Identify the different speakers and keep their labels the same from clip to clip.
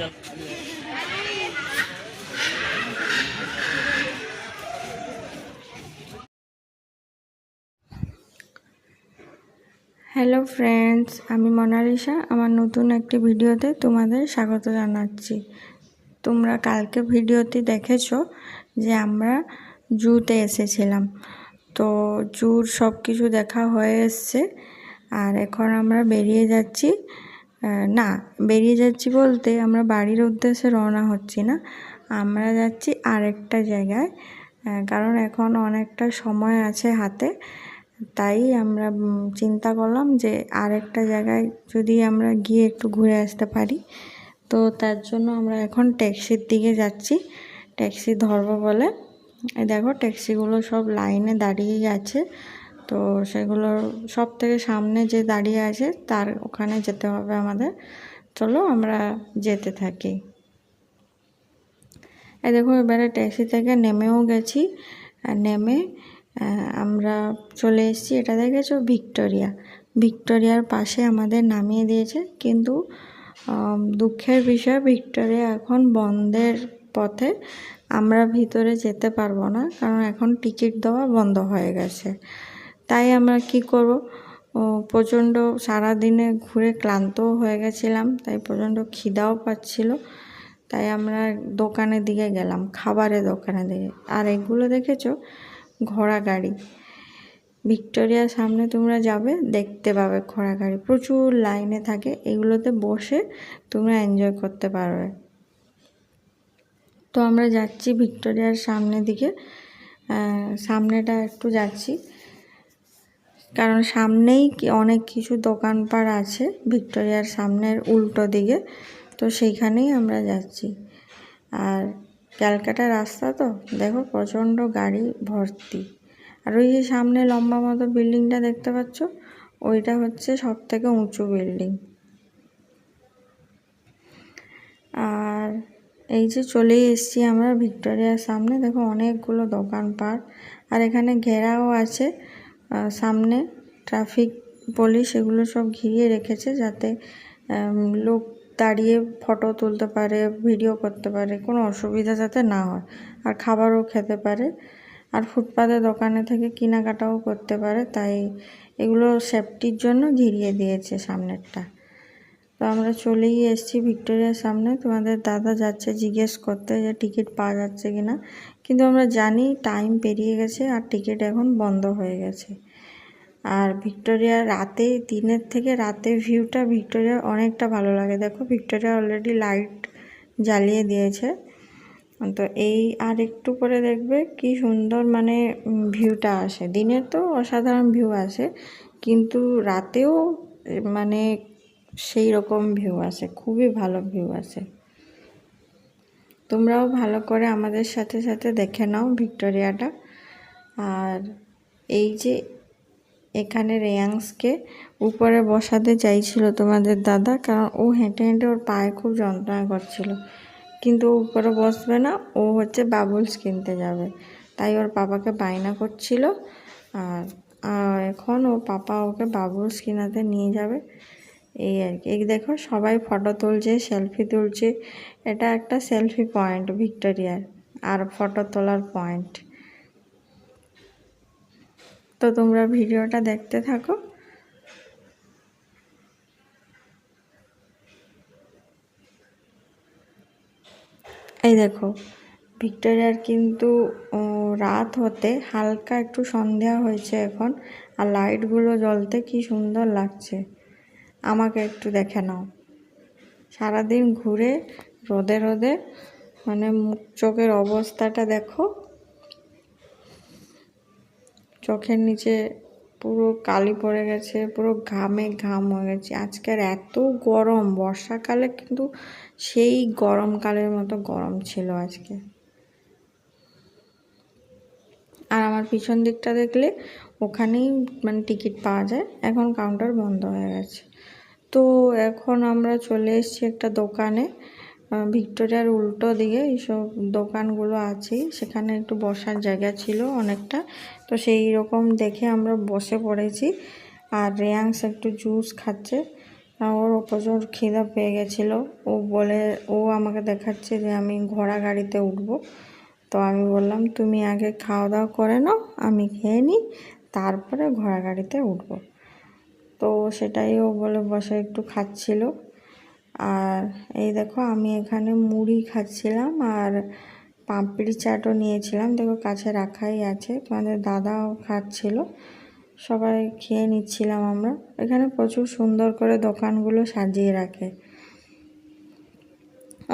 Speaker 1: Hello friends, আমি Mona Lisa. আমার নতুন একটি ভিডিওতে তোমাদের স্বাগত জানাচ্ছি। তোমরা কালকে ভিডিওতে দেখেছো যে আমরা জুতে এসেছিলাম, তো জুর সব কিছু দেখা হয়ে এসছে। আর এখন আমরা বেরিয়ে যাচ্ছি বলতে আমরা বাড়ির উদ্দেশ্যে রওনা হচ্ছি না, আমরা যাচ্ছি আরেকটা জায়গায়, কারণ এখন অনেকটা সময় আছে হাতে। তাই আমরা চিন্তা করলাম যে আরেকটা জায়গায় যদি আমরা গিয়ে একটু ঘুরে আসতে পারি। তো তার জন্য আমরা এখন ট্যাক্সির দিকে যাচ্ছি, ট্যাক্সি ধরবো বলে। এই দেখো ট্যাক্সিগুলো সব লাইনে দাঁড়িয়ে আছে, তো সেগুলো সব থেকে সামনে যে দাঁড়িয়ে আছে তার ওখানে যেতে হবে আমাদের। চলো আমরা যেতে থাকি। এই দেখো এবারে ট্যাক্সি থেকে নেমেও গেছি, আর নেমে আমরা চলে এসেছি। এটা দেখেছো ভিক্টোরিয়ার পাশে আমাদের নামিয়ে দিয়েছে, কিন্তু দুঃখের বিষয় ভিক্টোরিয়া এখন বন্ধের পথে। আমরা ভিতরে যেতে পারবো না, কারণ এখন টিকিট দেওয়া বন্ধ হয়ে গেছে। তাই আমরা কি করব, প্রচণ্ড সারাদিনে ঘুরে ক্লান্তও হয়ে গেছিলাম, তাই প্রচণ্ড খিদাও পাচ্ছিল। তাই আমরা দোকানের দিকে গেলাম, খাবারের দোকানের দিকে। আর এগুলো দেখেছো ঘোড়া গাড়ি, ভিক্টোরিয়ার সামনে তোমরা যাবে দেখতে পাবে ঘোড়া গাড়ি, প্রচুর লাইনে থাকে। এগুলোতে বসে তোমরা এনজয় করতে পারবে। তো আমরা যাচ্ছি ভিক্টোরিয়ার সামনের দিকে, সামনেটা একটু যাচ্ছি, কারণ সামনেই অনেক কিছু দোকানপাট আছে ভিক্টোরিয়ার সামনের উল্টো দিকে, তো সেইখানেই আমরা যাচ্ছি। আর ক্যালকাটা রাস্তা তো দেখো প্রচণ্ড গাড়ি ভর্তি। আর ওই যে সামনে লম্বা মতো বিল্ডিংটা দেখতে পাচ্ছ, ওইটা হচ্ছে সব থেকে উঁচু বিল্ডিং। আর এই যে চলেই এসেছি আমরা ভিক্টোরিয়ার সামনে, দেখো অনেকগুলো দোকানপাট, আর এখানে ঘেরাও আছে। সামনে ট্রাফিক পুলিশ এগুলো সব ঘিরিয়ে রেখেছে, যাতে লোক দাঁড়িয়ে ফটো তুলতে পারে, ভিডিও করতে পারে, কোনো অসুবিধা যাতে না হয়, আর খাবারও খেতে পারে, আর ফুটপাতে দোকানে থেকে কেনাকাটাও করতে পারে। তাই এগুলো সেফটির জন্য ঘিরিয়ে দিয়েছে সামনেরটা। তো আমরা চলেই এসেছি ভিক্টোরিয়ার সামনে। তোমাদের দাদা যাচ্ছে জিজ্ঞেস করতে যে টিকিট পাওয়া যাচ্ছে কিনা, কিন্তু আমরা জানি টাইম পেরিয়ে গেছে আর টিকিট এখন বন্ধ হয়ে গেছে। আর ভিক্টোরিয়ার রাতে, দিনের থেকে রাতে ভিউটা ভিক্টোরিয়ার অনেকটা ভালো লাগে। দেখো ভিক্টোরিয়া অলরেডি লাইট জ্বালিয়ে দিয়েছে, তো এই আর একটু করে দেখবে কি সুন্দর মানে ভিউটা আসে। দিনের তো অসাধারণ ভিউ আসে, কিন্তু রাতেও মানে সেই রকম ভিউ আসে, খুবই ভালো ভিউ আসে। তোমরাও ভালো করে আমাদের সাথে সাথে দেখে নাও ভিক্টোরিয়াটা। আর এই যে এখানে রেয়াংসকে উপরে বসাতে চাইছিল তোমাদের দাদা, কারণ ও হেঁটে হেঁটে ওর পায়ে খুব যন্ত্রণা করছিল, কিন্তু উপরে বসবে না, ও হচ্ছে বাবলস কিনতে যাবে। তাই ওর পাপাকে বায়না করছিল, আর এখন ওর পাপা ওকে বাবলস কিনাতে নিয়ে যাবে, এই আর কি। এই দেখো সবাই ফটো তুলছে, সেলফি তুলছে। এটা একটা সেলফি পয়েন্ট ভিক্টোরিয়ার, আর ফটো তোলার পয়েন্ট। তো তোমরা ভিডিওটা দেখতে থাকো। এই দেখো ভিক্টোরিয়ার কিন্তু রাত হতে হালকা একটু সন্ধ্যা হয়েছে এখন, আর লাইটগুলো জ্বলতে কি সুন্দর লাগছে। আমাকে একটু দেখে নাও, সারাদিন ঘুরে রোদে রোদে মানে মুখ চোখের অবস্থাটা দেখো, চোখের নিচে পুরো কালি পড়ে গেছে, পুরো ঘামে ঘাম হয়ে গেছে। আজকের এত গরম, বর্ষাকালে কিন্তু সেই গরমকালের মতো গরম ছিল আজকে। আর আমার পিছন দিকটা দেখলে ওখানেই মানে টিকিট পাওয়া যায়, এখন কাউন্টার বন্ধ হয়ে গেছে। তো এখন আমরা চলে এসেছি একটা দোকানে, ভিক্টোরিয়ার উল্টো দিকে এইসব দোকানগুলো আছে, সেখানে একটু বসার জায়গা ছিল অনেকটা, তো সেই রকম দেখে আমরা বসে পড়েছি। আর রেয়াংস একটু জুস খাচ্ছে, ওর প্রচুর খিদা পেয়ে গেছিলো। ও আমাকে দেখাচ্ছে যে আমি ঘোড়া গাড়িতে উঠবো। তো আমি বললাম তুমি আগে খাওয়া দাওয়া করে নাও, আমি খেয়ে নিই, তারপরে ঘোড়া গাড়িতে উঠবো। তো সেটাই ও বলে বসে একটু খাচ্ছিল। আর এই দেখো আমি এখানে মুড়ি খাচ্ছিলাম আর পাঁপড়ি চাটও নিয়েছিলাম, দেখো কাছে রাখাই আছে। তোমাদের দাদাও খাচ্ছিল, সবাই খেয়ে নিচ্ছিলাম আমরা। এখানে প্রচুর সুন্দর করে দোকানগুলো সাজিয়ে রাখে,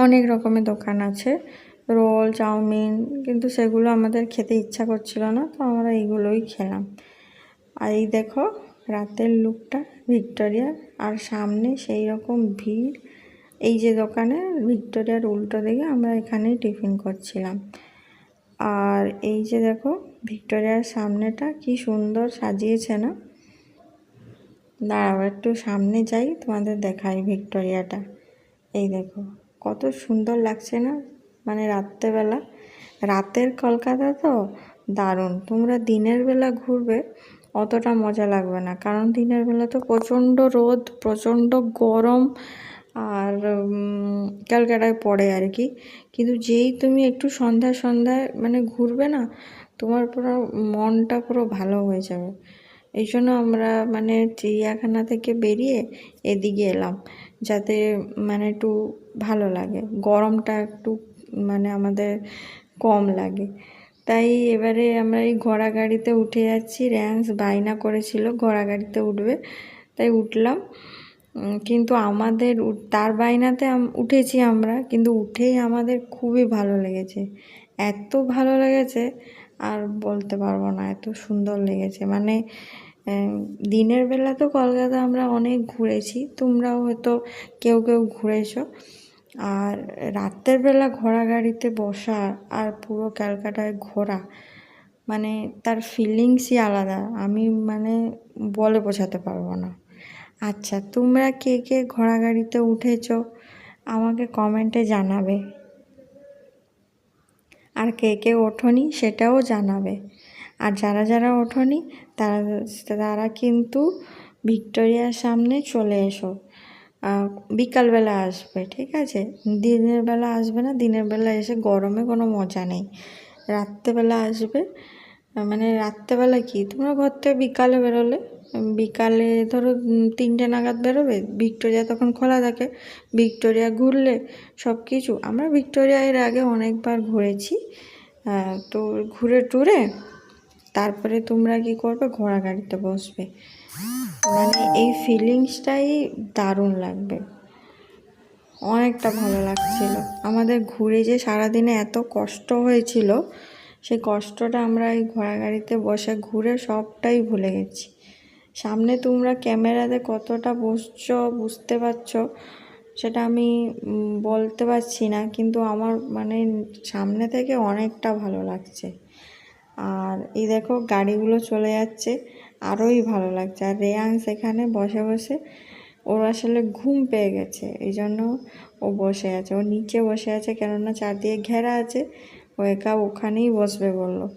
Speaker 1: অনেক রকমের দোকান আছে, রোল, চাউমিন, কিন্তু সেগুলো আমাদের খেতে ইচ্ছা করছিল না, তো আমরা এইগুলোই খেলাম। আর এই দেখো রাতের লুকটা ভিক্টোরিয়ার, আর সামনে সেই রকম ভিড়। এই যে দোকানে ভিক্টোরিয়ার উল্টো দিকে আমরা এখানেই টিফিন করছিলাম। আর এই যে দেখো ভিক্টোরিয়ার সামনেটা কি সুন্দর সাজিয়েছে না। দাঁড়াও একটু সামনে যাই, তোমাদের দেখাই ভিক্টোরিয়াটা। এই দেখো কত সুন্দর লাগছে না, মানে রাত্রেবেলা। রাতের কলকাতা তো দারুণ। তোমরা দিনের বেলা ঘুরবে অতটা মজা লাগবে না, কারণ দিনের বেলা তো প্রচণ্ড রোদ, প্রচণ্ড গরম আর ক্যালকাটায় পড়ে আর কি। কিন্তু যেই তুমি একটু সন্ধ্যায় মানে ঘুরবে না, তোমার পুরো মনটা পুরো ভালো হয়ে যাবে। এই জন্য আমরা মানে চিড়িয়াখানা থেকে বেরিয়ে এদিকে এলাম, যাতে মানে একটু ভালো লাগে, গরমটা একটু মানে আমাদের কম লাগে। তাই এবারে আমরা এই ঘোড়া গাড়িতে উঠে যাচ্ছি। র্যান্স বায়না করেছিল ঘোড়া গাড়িতে উঠবে, তাই উঠলাম। কিন্তু আমাদের তার বায়নাতে উঠেছি আমরা, কিন্তু উঠেই আমাদের খুবই ভালো লেগেছে, এত ভালো লেগেছে আর বলতে পারবো না, এত সুন্দর লেগেছে। মানে দিনের বেলা তো কলকাতা আমরা অনেক ঘুরেছি, তোমরাও হয়তো কেউ ঘুরেছো। আর রাতের বেলা ঘোড়া গাড়িতে বসা আর পুরো ক্যালকাটায় ঘোরা, মানে তার ফিলিংসই আলাদা, আমি মানে বলে বোঝাতে পারবো না। আচ্ছা তোমরা কে ঘোড়া গাড়িতে উঠেছো আমাকে কমেন্টে জানাবে, আর কে ওঠোনি সেটাও জানাবে। আর যারা ওঠোনি তারা কিন্তু ভিক্টোরিয়ার সামনে চলে এসো, বিকালবেলা আসবে, ঠিক আছে? দিনের বেলা আসবে না, দিনের বেলা এসে গরমে কোনো মজা নেই। রাত্রেবেলা আসবে, মানে রাত্রেবেলা কি তোমরা ঘর থেকে বিকালে বেরোলে, বিকালে ধরো 3টে নাগাদ বেরোবে, ভিক্টোরিয়া তখন খোলা থাকে, ভিক্টোরিয়া ঘুরলে সব কিছু। আমরা ভিক্টোরিয়া এর আগে অনেকবার ঘুরেছি, তো ঘুরে টুরে তারপরে তোমরা কি করবে, ঘোড়া গাড়িতে বসবে, মানে এই ফিলিংসটাই দারুণ লাগবে, অনেকটা ভালো লাগছিল। আমাদের ঘুরে যে সারাদিনে এত কষ্ট হয়েছিল, সেই কষ্টটা আমরা এই ঘোড়া গাড়িতে বসে ঘুরে সবটাই ভুলে গেছি। সামনে তোমরা ক্যামেরাতে কতটা বসছো বুঝতে পারছো সেটা আমি বলতে পারছি না, কিন্তু আমার মানে সামনে থেকে অনেকটা ভালো লাগছে। আর এই দেখো গাড়িগুলো চলে যাচ্ছে, আরোই ভালো লাগছে। আর রেয়াংস এখানে বসে বসে ওর আসলে ঘুম পেয়ে গেছে, এই জন্য ও বসে আছে, ও নিচে বসে আছে, কেননা চারদিকে ঘেরা আছে, ও একা ওখানেই বসবে বললো।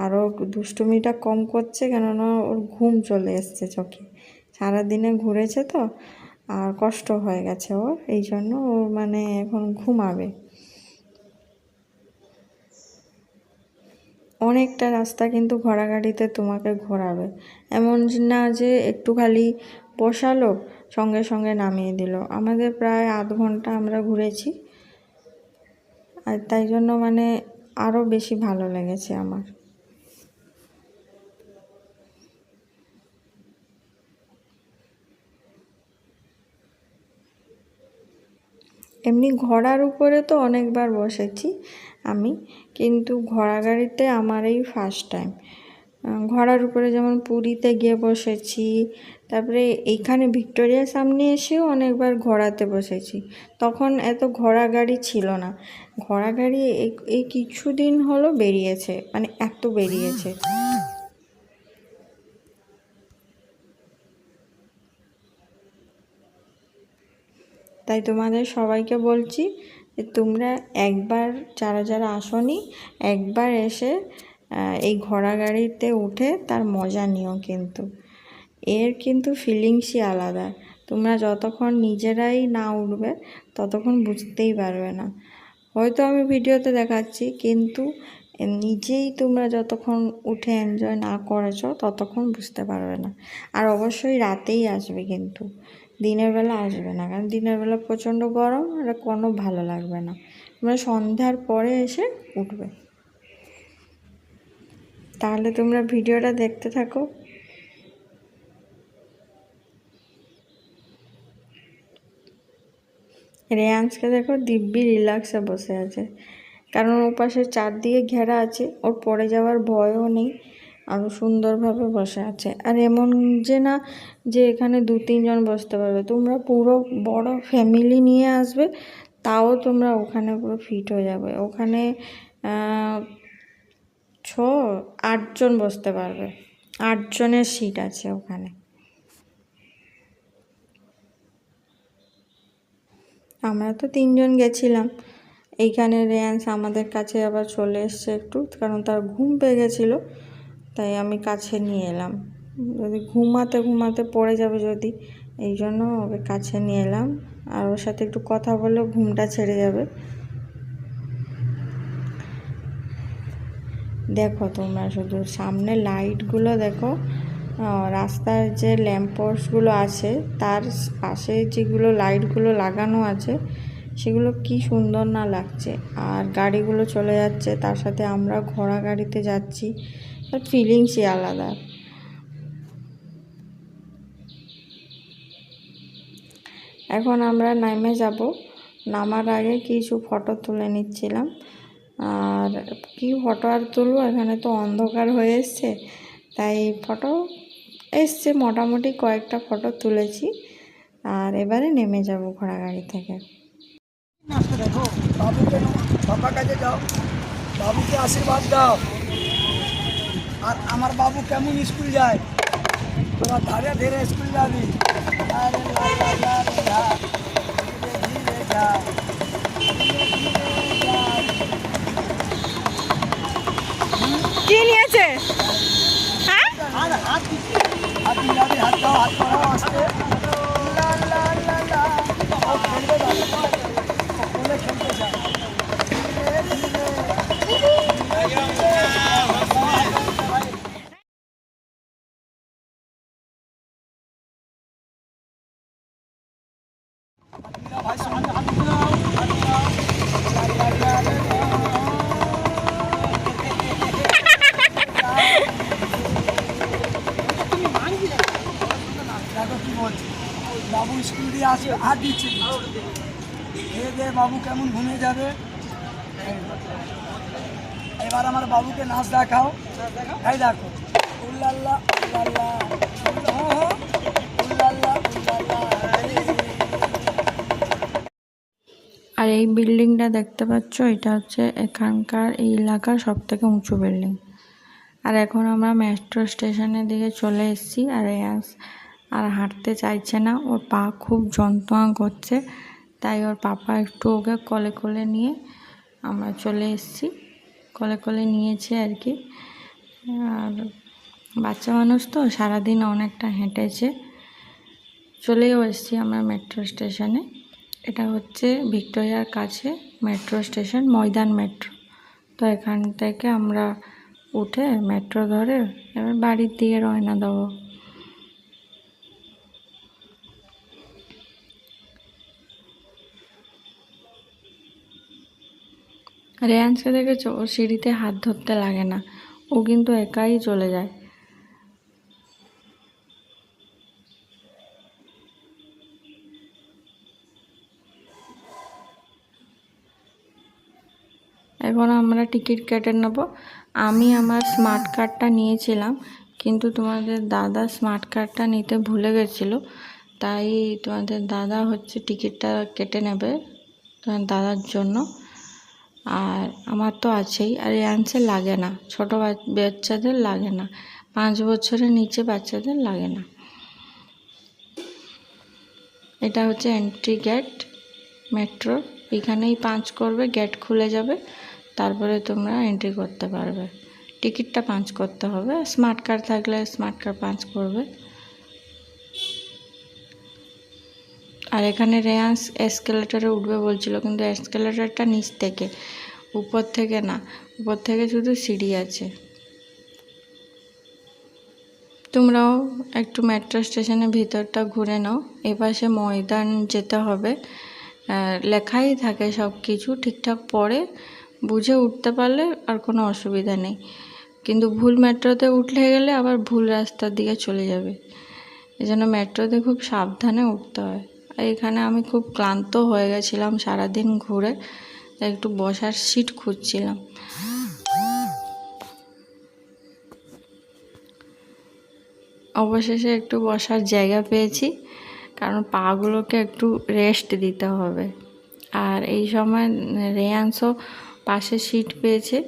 Speaker 1: আর ও দুষ্টুমিটা কম করছে, কেননা ওর ঘুম চলে এসছে চোখে, সারাদিনে ঘুরেছে তো আর কষ্ট হয়ে গেছে ওর, এই জন্য ওর মানে এখন ঘুমাবে। অনেকটা রাস্তা কিন্তু ঘোড়া গাড়িতে তোমাকে ঘোরাবে, এমন না যে একটু খালি বসালো সঙ্গে সঙ্গে নামিয়ে দিল। আমাদের প্রায় আধ ঘন্টা আমরা ঘুরেছি, আর তাই জন্য মানে আরও বেশি ভালো লেগেছে আমার। এমনি ঘোড়ার উপরে তো অনেকবার বসেছি আমি, কিন্তু ঘোড়া গাড়িতে আমার এই ফার্স্ট টাইম। ঘোড়ার উপরে যেমন পুরীতে গিয়ে বসেছি, তারপরে এইখানে ভিক্টোরিয়ার সামনে এসেও অনেকবার ঘোড়াতে বসেছি, তখন এত ঘোড়া গাড়ি ছিল না। ঘোড়া গাড়ি এই কিছুদিন হলো বেরিয়েছে, মানে এত বেরিয়েছে। তাই তোমাদের সবাইকে বলছি যে তোমরা একবার যারা আসোনি, একবার এসে এই ঘোড়া গাড়িতে উঠে তার মজা নিও, কিন্তু এর কিন্তু ফিলিংসই আলাদা। তোমরা যতক্ষণ নিজেরাই না উঠবে ততক্ষণ বুঝতেই পারবে না। হয়তো আমি ভিডিওতে দেখাচ্ছি, কিন্তু নিজেই তোমরা যতক্ষণ উঠে এনজয় না করেছো ততক্ষণ বুঝতে পারবে না। আর অবশ্যই রাতেই আসবে, কিন্তু দিনের বেলা আসবে না, কারণ দিনের বেলা প্রচণ্ড গরম, আর কোনো ভালো লাগবে না। তোমরা সন্ধ্যার পরে এসে উঠবে। তাহলে তোমরা ভিডিওটা দেখতে থাকো। রেয়ান্সকে দেখো দিব্যি রিল্যাক্সে বসে আছে, কারণ ওর পাশে চারদিকে ঘেরা আছে, ওর পড়ে যাওয়ার ভয়ও নেই, আরও সুন্দরভাবে বসে আছে। আর এমন যে না যে এখানে 2-3 জন বসতে পারবে, তোমরা পুরো বড় ফ্যামিলি নিয়ে আসবে, তাও তোমরা ওখানে পুরো ফিট হয়ে যাবে। ওখানে 6-8 জন বসতে পারবে, 8 জনের সিট আছে ওখানে। আমরা তো 3 জন গেছিলাম। এইখানে রেয়ান্স আমাদের কাছে আবার চলে এসছে একটু, কারণ তার ঘুম পেয়ে গেছিলো, তাই আমি কাছে নিয়ে এলাম। যদি ঘুমাতে ঘুমাতে পড়ে যাবে যদি, এই জন্য ওকে কাছে নিয়ে এলাম, আর ওর সাথে একটু কথা বললেও ঘুমটা ছেড়ে যাবে। দেখো তোমরা শুধু সামনে লাইটগুলো দেখো, রাস্তার যে ল্যাম্পপোস্টগুলো আছে তার পাশে যেগুলো লাইটগুলো লাগানো আছে সেগুলো কি সুন্দর না লাগছে। আর গাড়িগুলো চলে যাচ্ছে, তার সাথে আমরা ঘোড়া গাড়িতে যাচ্ছি, তার ফিলিংসই আলাদা। এখন আমরা নেমে যাব। নামার আগে কিছু ফটো তুলে নিচ্ছিলাম, আর কি ফটো আর তুলবো, এখানে তো অন্ধকার হয়ে এসছে, তাই ফটো এসছে মোটামুটি কয়েকটা ফটো তুলেছি। আর এবারে নেমে যাব ঘোড়া গাড়ি থেকে।
Speaker 2: দেখো বাবুকে বাবার কাছে যাও, বাবুকে আশীর্বাদ দাও। আর আমার বাবু কেমন স্কুল যায়, তোরা ধারে ধীরে স্কুল যাবি।
Speaker 1: কি নিয়েছে? হ্যাঁ,
Speaker 2: হাত মিলাবি, হাত দাও, হাত করাও আসতে। খেলতে যায়। দেখো কি বলছি, বাবু স্কুল দিয়ে আসবে, হাত দিচ্ছে, খেয়ে বাবু কেমন ঘুমিয়ে যাবে। এবার আমার বাবুকে নাচ দেখাও। এই দেখো, উল্লাল্লা উল্লাল্লা উল্লাল্লা উল্লাল্লা।
Speaker 1: আর এই বিল্ডিংটা দেখতে পাচ্ছ, এটা হচ্ছে এখানকার এই এলাকার সবথেকে উঁচু বিল্ডিং। আর এখন আমরা মেট্রো স্টেশনের দিকে চলে এসেছি। আর রেয়ান্স আর হাঁটতে চাইছে না, ওর পা খুব যন্ত্রণা করছে, তাই ওর পাপা একটু ওকে কোলে কোলে নিয়ে আমরা চলে এসেছি, কোলে কোলে নিয়েছে আর কি। আর বাচ্চা মানুষ তো সারাদিন অনেকটা হেঁটেছে। চলেও এসেছি আমরা মেট্রো স্টেশনে। এটা হচ্ছে ভিক্টোরিয়ার কাছে মেট্রো স্টেশন, ময়দান মেট্রো। তো এখান থেকে আমরা উঠে মেট্রো ধরে এবার বাড়ির দিকে রওনা দেবো। রেয়ান্সকে দেখেছো, ও সিঁড়িতে হাত ধরতে লাগে না, ও কিন্তু একাই চলে যায়। এখন আমরা টিকিট কেটে নেব। আমি আমার স্মার্ট কার্ডটা নিয়েছিলাম, কিন্তু তোমাদের দাদা স্মার্ট কার্ডটা নিতে ভুলে গেছিলো, তাই তোমাদের দাদা হচ্ছে টিকিটটা কেটে নেবে তোমার দাদার জন্য। আর আমার তো আছেই, আর রেয়ান্সের লাগে না, ছোটো বাচ্চাদের লাগে না, 5 বছরের নিচে বাচ্চাদের লাগে না। এটা হচ্ছে এন্ট্রি গেট মেট্রো, এখানেই পাঞ্চ করবে, গেট খুলে যাবে, তারপরে তোমরা এন্ট্রি করতে পারবে। টিকিটটা পাঞ্চ করতে হবে, স্মার্ট কার্ড থাকলে স্মার্ট কার্ড পাঞ্চ করবে। আর এখানে রেয়ান্স এসকেলেটারে উঠবে বলছিল, কিন্তু এসকেলেটারটা নিচ থেকে, উপর থেকে না, উপর থেকে শুধু সিঁড়ি আছে। তোমরাও একটু মেট্রো স্টেশনের ভিতরটা ঘুরে নাও। এপাশে ময়দান যেতে হবে, লেখাই থাকে সব কিছু, ঠিকঠাক পড়ে বুঝে উঠতে পারলে আর কোনো অসুবিধা নেই। কিন্তু ভুল মেট্রোতে উঠলে গেলে আবার ভুল রাস্তার দিকে চলে যাবে, এই জন্য মেট্রোতে খুব সাবধানে উঠতে হয়। আর এখানে আমি খুব ক্লান্ত হয়ে গেছিলাম সারাদিন ঘুরে, তাই একটু বসার সিট খুঁজছিলাম। অবশেষে একটু বসার জায়গা পেয়েছি, কারণ পাগুলোকে একটু রেস্ট দিতে হবে। আর এই সময় রেয়ান্সও পাশে সিট পেয়েছে,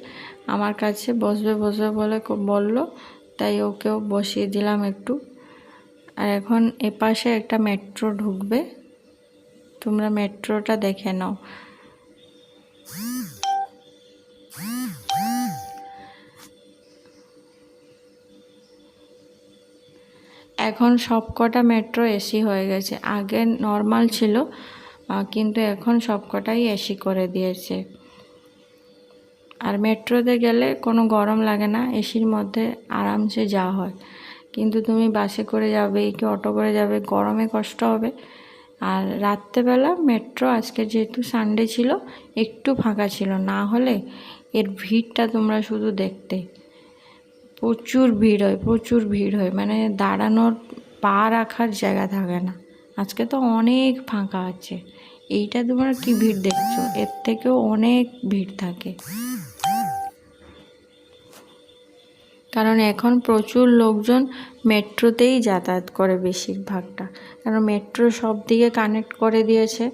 Speaker 1: আমার কাছে বসবে বসবে বলে বলল, তাই ওকেও বসিয়ে দিলাম একটু। আর এখন এপাশে একটা মেট্রো ঢুকবে, তোমরা মেট্রোটা দেখে নাও। এখন সবকটা মেট্রো এসি হয়ে গেছে, আগে নর্মাল ছিল, কিন্তু এখন সবকটাই এসি করে দিয়েছে। আর মেট্রোতে গেলে কোনো গরম লাগে না, এসির মধ্যে আরামসে যাওয়া হয়। কিন্তু তুমি বাসে করে যাবে কি অটো করে যাবে, গরমে কষ্ট হবে। আর রাত্রেবেলা মেট্রো আজকে যেহেতু সানডে ছিল একটু ফাঁকা ছিল, না হলে এর ভিড়টা তোমরা শুধু দেখতে, প্রচুর ভিড় হয়, প্রচুর ভিড় হয়, মানে দাঁড়ানোর পা রাখার জায়গা থাকে না। আজকে তো অনেক ফাঁকা আছে, এইটা তোমরা কি ভিড় দেখছো, এর থেকেও অনেক ভিড় থাকে। কারণ এখন প্রচুর লোকজন মেট্রোতেই যাতায়াত করে বেশিরভাগটা, কারণ মেট্রো সব দিকে কানেক্ট করে দিয়েছে।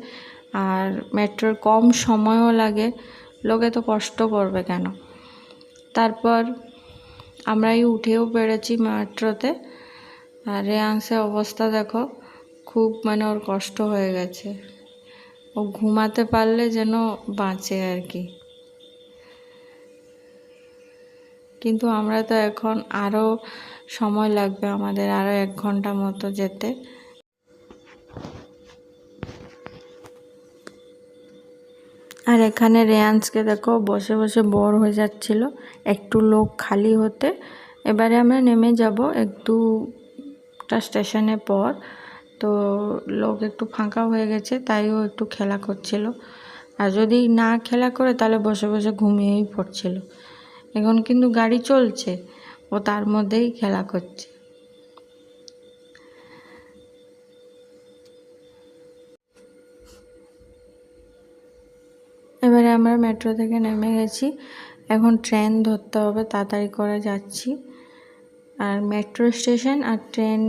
Speaker 1: আর মেট্রোর কম সময়ও লাগে, লোকে তো কষ্ট করবে কেন। তারপর আমরাই উঠেও পেরেছি মেট্রোতে। আর রেয়াংসের অবস্থা দেখো, খুব মানে ওর কষ্ট হয়ে গেছে, ও ঘুমাতে পারলে যেন বাঁচে আর কি। কিন্তু আমরা তো এখন আরও সময় লাগবে আমাদের, আরও 1 ঘন্টা মতো যেতে। আর এখানে রেয়ান্সকে দেখো বসে বসে বোর হয়ে যাচ্ছিল, একটু লোক খালি হতে এবারে আমরা নেমে যাব 1-2টা স্টেশনে পর। তো লোক একটু ফাঁকা হয়ে গেছে, তাই ও একটু খেলা করছিল। আর যদি না খেলা করে তাহলে বসে বসে ঘুমিয়েই পড়ছিল। এখন কিন্তু গাড়ি চলছে, ও তার মধ্যেই খেলা করছে। এবারে আমরা মেট্রো থেকে নেমে গেছি, এখন ট্রেন ধরতে হবে, তাড়াতাড়ি করে যাচ্ছি। আর মেট্রো স্টেশন আর ট্রেন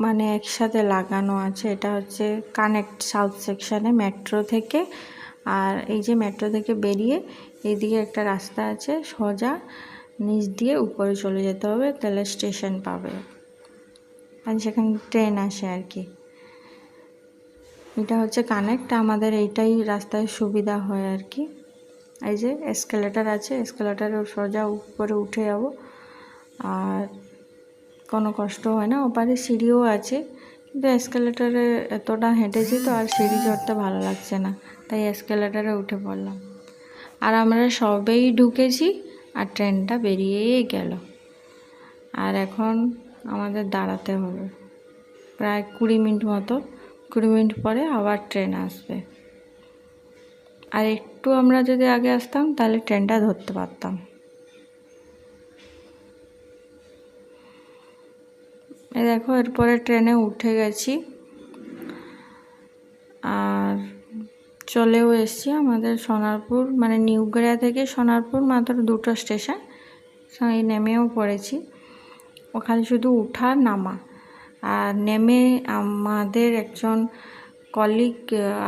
Speaker 1: মানে একসাথে লাগানো আছে, এটা হচ্ছে কানেক্ট সাউথ সেকশানে মেট্রো থেকে। আর এই যে মেট্রো থেকে বেরিয়ে এইদিকে একটা রাস্তা আছে, সোজা নিচ দিয়ে উপরে চলে যেতে হবে, তাহলে স্টেশন পাবে, আর সেখানে ট্রেন আসে আর কি। এটা হচ্ছে কানেক্ট, আমাদের এইটাই রাস্তায় সুবিধা হয় আর কি। এই যে এসকেলেটার আছে, এসকেলেটারে সোজা উপরে উঠে যাব, আর কোনো কষ্ট হয় না। ওপারে সিঁড়িও আছে, কিন্তু এসকেলেটারে এতটা হেঁটেছি তো আর সিঁড়ি চড়তে ভালো লাগছে না, তাই এসকেলেটারে উঠে পড়লাম। আর আমরা সবেই ঢুকেছি আর ট্রেনটা বেরিয়েই গেল। আর এখন আমাদের দাঁড়াতে হবে প্রায় 20 মিনিট মতো, 20 মিনিট পরে আবার ট্রেন আসবে। আর একটু আমরা যদি আগে আসতাম তাহলে ট্রেনটা ধরতে পারতাম। এই দেখো এরপরে ট্রেনে উঠে গেছি আর চলেও এসছি আমাদের সোনারপুর, মানে নিউ গড়িয়া থেকে সোনারপুর মাত্র 2টো স্টেশন, সেই নেমেও পড়েছি। ওখানে শুধু উঠা নামা। আর নেমে আমাদের একজন কলিগ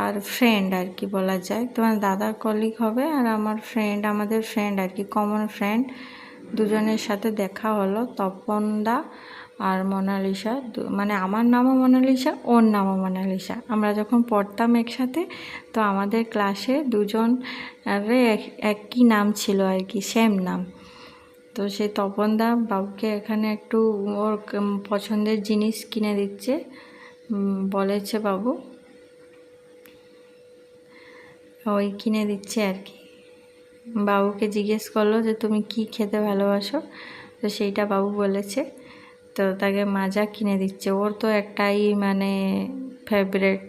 Speaker 1: আর ফ্রেন্ড আর কি বলা যায়, তোমার দাদার কলিগ হবে আর আমার ফ্রেন্ড, আমাদের ফ্রেন্ড আর কি, কমন ফ্রেন্ড, দুজনের সাথে দেখা হলো, তপনদা আর মোনালিসা। মানে আমার নামও মোনালিসা, ওর নামও মোনালিসা। আমরা যখন পড়তাম একসাথে, তো আমাদের ক্লাসে দুজন একই নাম ছিল আর কি, সেম নাম। তো সেই তপনদা বাবুকে এখানে একটু ওর পছন্দের জিনিস কিনে দিচ্ছে, বলেছে বাবু, ওই কিনে দিচ্ছে আর কি। বাবুকে জিজ্ঞেস করলো যে তুমি কি খেতে ভালোবাসো, তো সেইটা বাবু বলেছে, তো তাকে মাজা কিনে দিচ্ছে। ওর তো একটাই মানে ফেভারেট,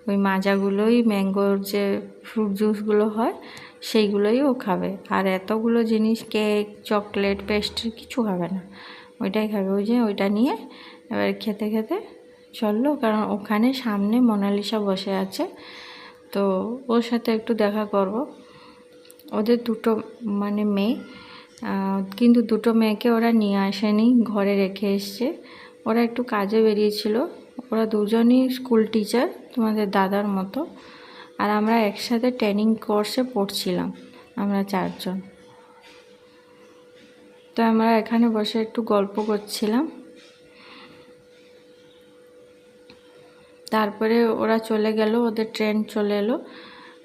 Speaker 1: ওই মাজাগুলোই, ম্যাঙ্গোর যে ফ্রুট জুসগুলো হয় সেইগুলোই ও খাবে। আর এতগুলো জিনিস, কেক, চকলেট, পেস্ট্রি কিছু খাবে না, ওইটাই খাবে। ওই যে ওইটা নিয়ে এবার খেতে খেতে চললো, কারণ ওখানে সামনে মোনালিসা বসে আছে, তো ওর সাথে একটু দেখা করব। ওদের দুটো মানে মেয়ে, কিন্তু দুটো মেয়েকে ওরা নিয়ে আসেনি, ঘরে রেখে এসছে। ওরা একটু কাজে বেরিয়েছিল। ওরা দুজনই স্কুল টিচার, তোমাদের দাদার মতো। আর আমরা একসাথে ট্রেনিং কোর্সে পড়ছিলাম, আমরা 4 জন। তো আমরা এখানে বসে একটু গল্প করছিলাম। তারপরে ওরা চলে গেল, ওদের ট্রেন চলে এলো।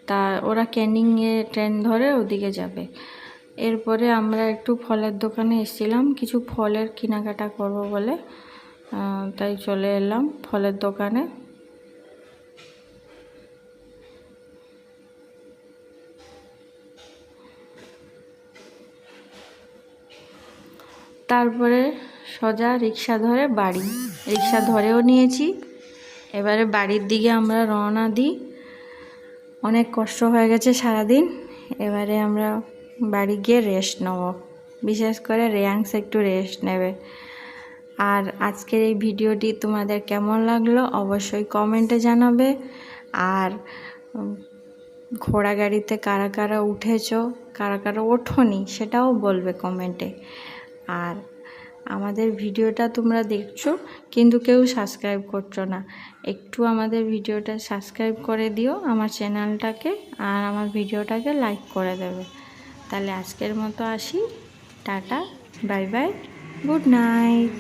Speaker 1: তা ওরা ক্যানিংয়ে ট্রেন ধরে ওদিকে যাবে। এরপরে আমরা একটু ফলের দোকানে এসেছিলাম, কিছু ফলের কেনাকাটা করব বলে, তাই চলে এলাম ফলের দোকানে। তারপরে সোজা রিক্সা ধরে বাড়ি, রিক্সা ধরেও নিয়েছি। এবারে বাড়ির দিকে আমরা রওনা দিই। অনেক কষ্ট হয়ে গেছে সারাদিন, এবারে আমরা বাড়ি গিয়ে রেস্ট নেব। বিশেষ করে রেয়াংস একটু রেস্ট নেবে। আর আজকের এই ভিডিওটি তোমাদের কেমন লাগলো অবশ্যই কমেন্টে জানাবে। আর ঘোড়া গাড়িতে কারা কারা উঠেছো, কারা কারা ওঠোনি সেটাও বলবে কমেন্টে। আর আমাদের ভিডিওটা তোমরা দেখছো কিন্তু কেউ সাবস্ক্রাইব করছো না, একটু আমাদের ভিডিওটা সাবস্ক্রাইব করে দিও আমার চ্যানেলটাকে, আর আমার ভিডিওটাকে লাইক করে দেবে। তাহলে আজকের মতো আসি, tata, bye bye, good night.